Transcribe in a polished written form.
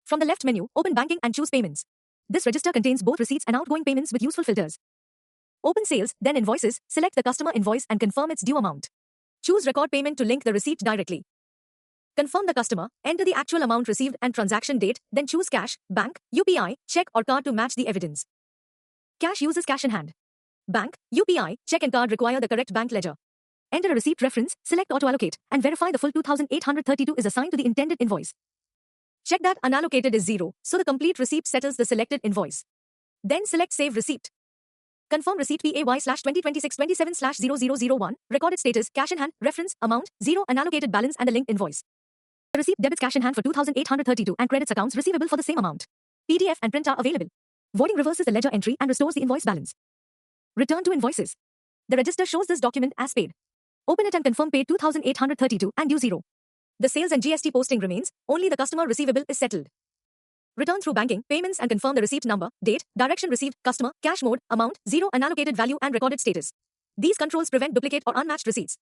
From the left menu, open Banking and choose Payments. This register contains both receipts and outgoing payments with useful filters. Open Sales, then Invoices, select the customer invoice and confirm its due amount. Choose Record Payment to link the receipt directly. Confirm the customer, enter the actual amount received and transaction date, then choose Cash, Bank, UPI, Cheque or Card to match the evidence. Cash uses cash in hand. Bank, UPI, Cheque and Card require the correct bank ledger. Enter a receipt reference, select auto-allocate, and verify the full 2,832 is assigned to the intended invoice. Check that unallocated is 0, so the complete receipt settles the selected invoice. Then select Save Receipt. Confirm receipt PAY/2026/27/0001, recorded status, cash in hand, reference, amount, 0, unallocated balance and a linked invoice. The receipt debits cash in hand for 2,832 and credits accounts receivable for the same amount. PDF and print are available. Voiding reverses the ledger entry and restores the invoice balance. Return to invoices. The register shows this document as paid. Open it and confirm paid 2,832 and due 0. The sales and GST posting remains, only the customer receivable is settled. Return through banking, payments and confirm the receipt number, date, direction received, customer, cash mode, amount, 0, unallocated value and recorded status. These controls prevent duplicate or unmatched receipts.